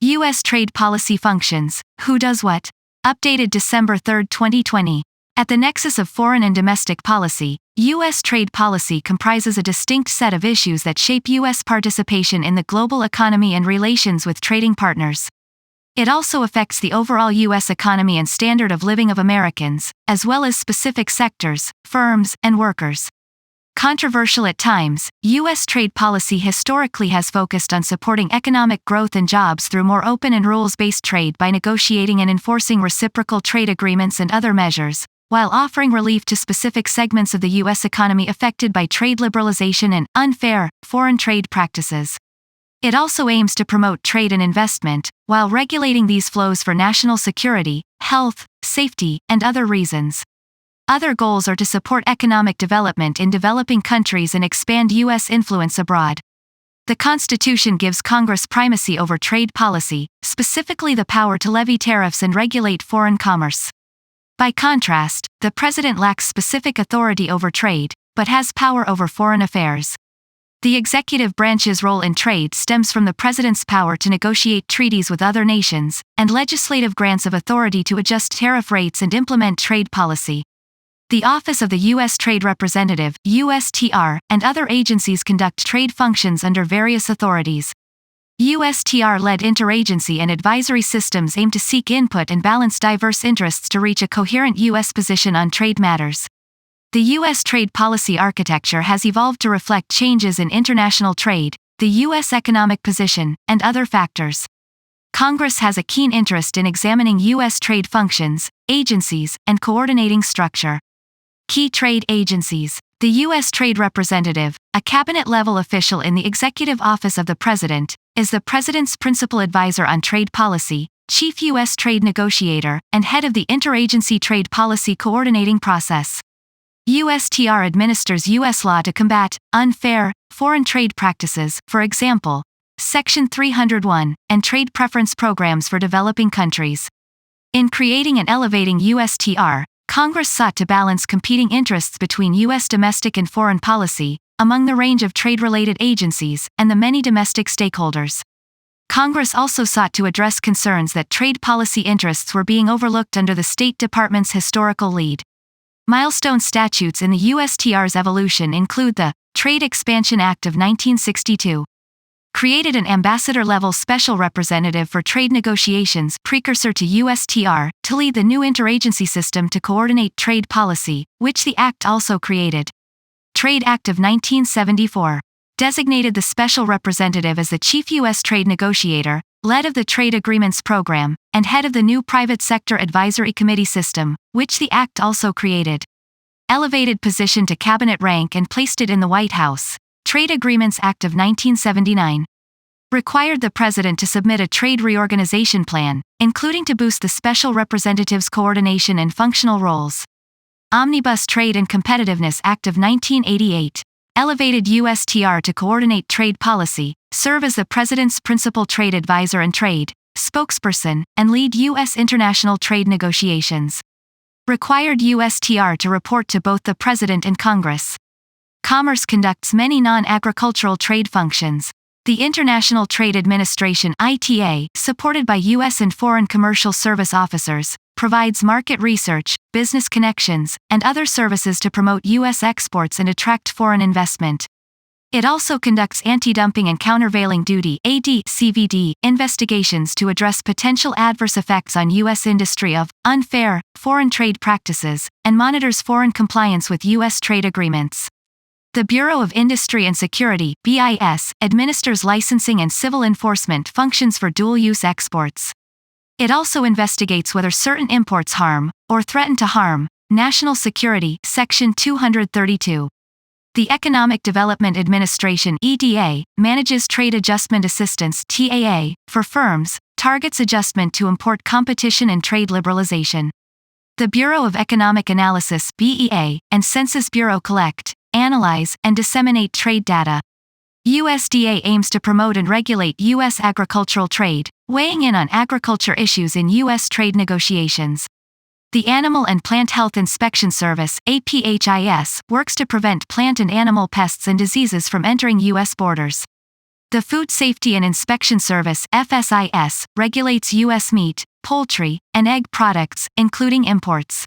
U.S. Trade Policy Functions, Who Does What? Updated December 3, 2020. At the nexus of foreign and domestic policy, U.S. trade policy comprises a distinct set of issues that shape U.S. participation in the global economy and relations with trading partners. It also affects the overall U.S. economy and standard of living of Americans, as well as specific sectors, firms, and workers. Controversial at times, U.S. trade policy historically has focused on supporting economic growth and jobs through more open and rules-based trade by negotiating and enforcing reciprocal trade agreements and other measures, while offering relief to specific segments of the U.S. economy affected by trade liberalization and unfair foreign trade practices. It also aims to promote trade and investment, while regulating these flows for national security, health, safety, and other reasons. Other goals are to support economic development in developing countries and expand U.S. influence abroad. The Constitution gives Congress primacy over trade policy, specifically the power to levy tariffs and regulate foreign commerce. By contrast, the President lacks specific authority over trade, but has power over foreign affairs. The executive branch's role in trade stems from the President's power to negotiate treaties with other nations, and legislative grants of authority to adjust tariff rates and implement trade policy. The Office of the U.S. Trade Representative, USTR, and other agencies conduct trade functions under various authorities. USTR-led interagency and advisory systems aim to seek input and balance diverse interests to reach a coherent U.S. position on trade matters. The U.S. trade policy architecture has evolved to reflect changes in international trade, the U.S. economic position, and other factors. Congress has a keen interest in examining U.S. trade functions, agencies, and coordinating structure. Key trade agencies. The U.S. Trade Representative, a cabinet-level official in the Executive Office of the President, is the President's principal advisor on trade policy, chief U.S. trade negotiator, and head of the Interagency Trade Policy Coordinating Process. USTR administers U.S. law to combat unfair foreign trade practices, for example, Section 301, and trade preference programs for developing countries. In creating and elevating USTR, Congress sought to balance competing interests between U.S. domestic and foreign policy, among the range of trade-related agencies, and the many domestic stakeholders. Congress also sought to address concerns that trade policy interests were being overlooked under the State Department's historical lead. Milestone statutes in the USTR's evolution include the Trade Expansion Act of 1962. Created an ambassador-level special representative for trade negotiations, precursor to USTR, to lead the new interagency system to coordinate trade policy, which the Act also created. Trade Act of 1974 designated the special representative as the chief U.S. trade negotiator, lead of the Trade Agreements Program, and head of the new Private Sector Advisory Committee system, which the Act also created. Elevated position to cabinet rank and placed it in the White House. Trade Agreements Act of 1979 required the President to submit a trade reorganization plan, including to boost the special representative's coordination and functional roles. Omnibus Trade and Competitiveness Act of 1988 elevated USTR to coordinate trade policy, serve as the President's principal trade advisor and trade spokesperson, and lead U.S. international trade negotiations. Required USTR to report to both the President and Congress. Commerce conducts many non-agricultural trade functions. The International Trade Administration (ITA), supported by U.S. and foreign commercial service officers, provides market research, business connections, and other services to promote U.S. exports and attract foreign investment. It also conducts anti-dumping and countervailing duty (AD/CVD) investigations to address potential adverse effects on U.S. industry of unfair foreign trade practices, and monitors foreign compliance with U.S. trade agreements. The Bureau of Industry and Security (BIS) administers licensing and civil enforcement functions for dual-use exports. It also investigates whether certain imports harm, or threaten to harm, national security Section 232. The Economic Development Administration (EDA) manages Trade Adjustment Assistance (TAA) for firms, targets adjustment to import competition and trade liberalization. The Bureau of Economic Analysis (BEA) and Census Bureau collect, analyze, and disseminate trade data. USDA aims to promote and regulate U.S. agricultural trade, weighing in on agriculture issues in U.S. trade negotiations. The Animal and Plant Health Inspection Service (APHIS) works to prevent plant and animal pests and diseases from entering U.S. borders. The Food Safety and Inspection Service (FSIS) regulates U.S. meat, poultry, and egg products, including imports.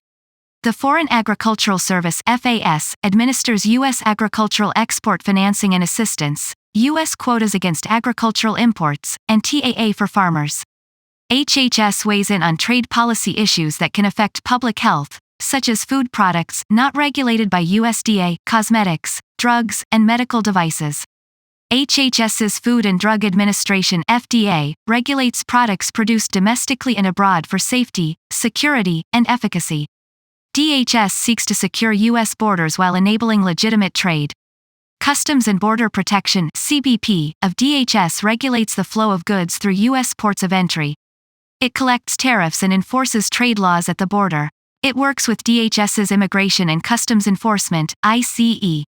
The Foreign Agricultural Service (FAS) administers U.S. agricultural export financing and assistance, U.S. quotas against agricultural imports, and TAA for farmers. HHS weighs in on trade policy issues that can affect public health, such as food products not regulated by USDA, cosmetics, drugs, and medical devices. HHS's Food and Drug Administration (FDA) regulates products produced domestically and abroad for safety, security, and efficacy. DHS seeks to secure U.S. borders while enabling legitimate trade. Customs and Border Protection (CBP) of DHS regulates the flow of goods through U.S. ports of entry. It collects tariffs and enforces trade laws at the border. It works with DHS's Immigration and Customs Enforcement (ICE).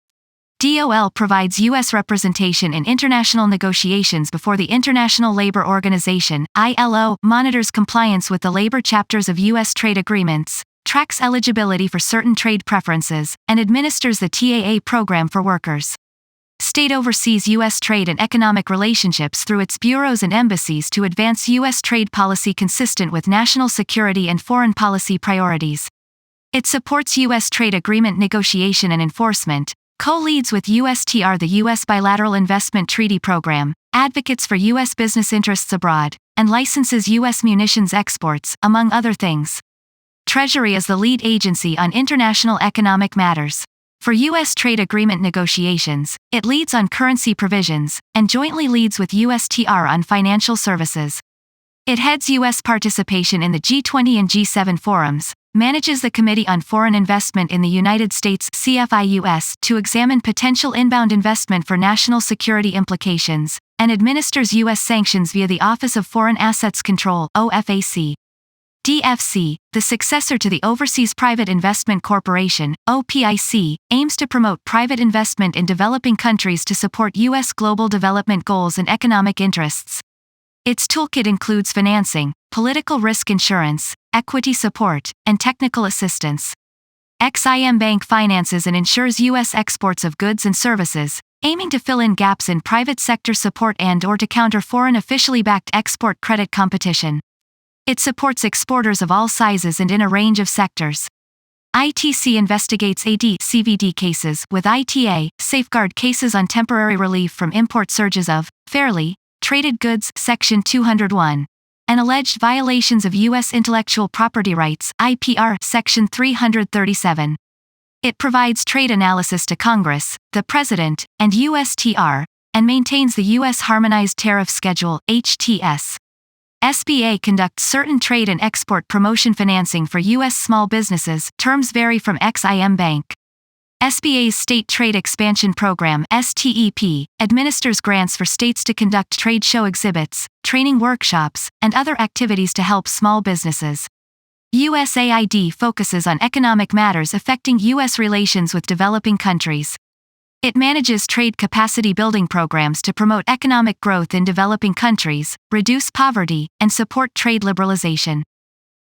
DOL provides U.S. representation in international negotiations before the International Labor Organization (ILO), monitors compliance with the labor chapters of U.S. trade agreements, tracks eligibility for certain trade preferences, and administers the TAA program for workers. State oversees U.S. trade and economic relationships through its bureaus and embassies to advance U.S. trade policy consistent with national security and foreign policy priorities. It supports U.S. trade agreement negotiation and enforcement, co-leads with USTR the U.S. Bilateral Investment Treaty Program, advocates for U.S. business interests abroad, and licenses U.S. munitions exports, among other things. Treasury is the lead agency on international economic matters. For U.S. trade agreement negotiations, it leads on currency provisions, and jointly leads with USTR on financial services. It heads U.S. participation in the G20 and G7 forums, manages the Committee on Foreign Investment in the United States (CFIUS) to examine potential inbound investment for national security implications, and administers U.S. sanctions via the Office of Foreign Assets Control (OFAC). DFC, the successor to the Overseas Private Investment Corporation (OPIC), aims to promote private investment in developing countries to support U.S. global development goals and economic interests. Its toolkit includes financing, political risk insurance, equity support, and technical assistance. XIM Bank finances and insures U.S. exports of goods and services, aiming to fill in gaps in private sector support and/or to counter foreign officially backed export credit competition. It supports exporters of all sizes and in a range of sectors. ITC investigates AD/CVD cases with ITA, safeguard cases on temporary relief from import surges of fairly traded goods, Section 201, and alleged violations of U.S. intellectual property rights, IPR, Section 337. It provides trade analysis to Congress, the President, and USTR, and maintains the U.S. Harmonized Tariff Schedule, HTS. SBA conducts certain trade and export promotion financing for U.S. small businesses, terms vary from XIM Bank. SBA's State Trade Expansion Program (STEP) administers grants for states to conduct trade show exhibits, training workshops, and other activities to help small businesses. USAID focuses on economic matters affecting U.S. relations with developing countries. It manages trade capacity building programs to promote economic growth in developing countries, reduce poverty, and support trade liberalization.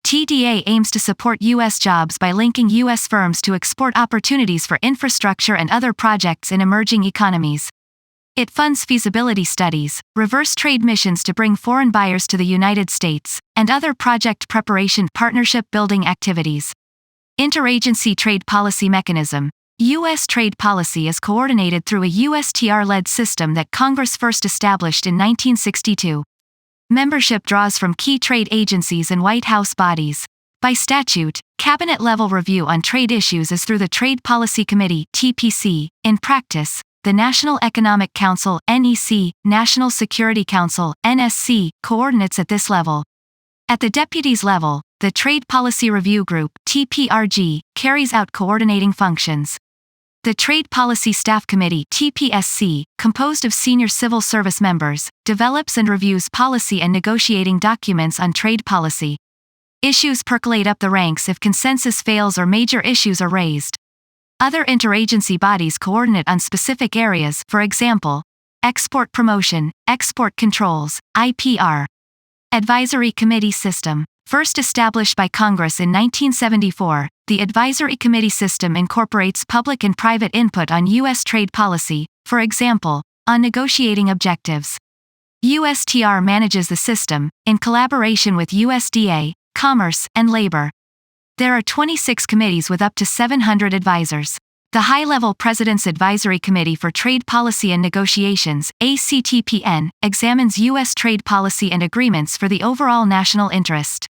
TDA aims to support U.S. jobs by linking U.S. firms to export opportunities for infrastructure and other projects in emerging economies. It funds feasibility studies, reverse trade missions to bring foreign buyers to the United States, and other project preparation partnership building activities. Interagency Trade Policy Mechanism. U.S. trade policy is coordinated through a USTR-led system that Congress first established in 1962. Membership draws from key trade agencies and White House bodies. By statute, cabinet-level review on trade issues is through the Trade Policy Committee (TPC). In practice, the National Economic Council (NEC), National Security Council (NSC) coordinates at this level. At the deputies level, the Trade Policy Review Group (TPRG) carries out coordinating functions. The Trade Policy Staff Committee (TPSC), composed of senior civil service members, develops and reviews policy and negotiating documents on trade policy. Issues percolate up the ranks if consensus fails or major issues are raised. Other interagency bodies coordinate on specific areas, for example, export promotion, export controls, IPR. Advisory Committee System. First established by Congress in 1974, the Advisory Committee system incorporates public and private input on U.S. trade policy, for example, on negotiating objectives. USTR manages the system, in collaboration with USDA, Commerce, and Labor. There are 26 committees with up to 700 advisors. The High-Level President's Advisory Committee for Trade Policy and Negotiations, ACTPN, examines U.S. trade policy and agreements for the overall national interest.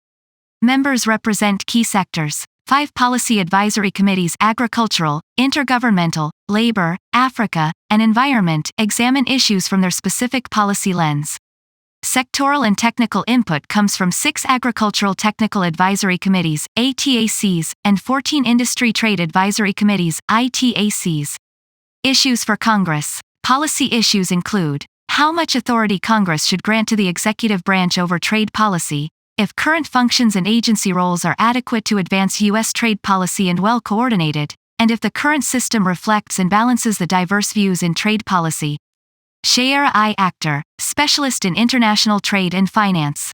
Members represent key sectors. 5 policy advisory committees: agricultural, intergovernmental, labor, Africa, and environment, examine issues from their specific policy lens. Sectoral and technical input comes from 6 agricultural technical advisory committees, ATACs, and 14 industry trade advisory committees, ITACs. Issues for Congress. Policy issues include: how much authority Congress should grant to the executive branch over trade policy, if current functions and agency roles are adequate to advance U.S. trade policy and well coordinated, and if the current system reflects and balances the diverse views in trade policy. Shayera I. Akhtar, specialist in international trade and finance.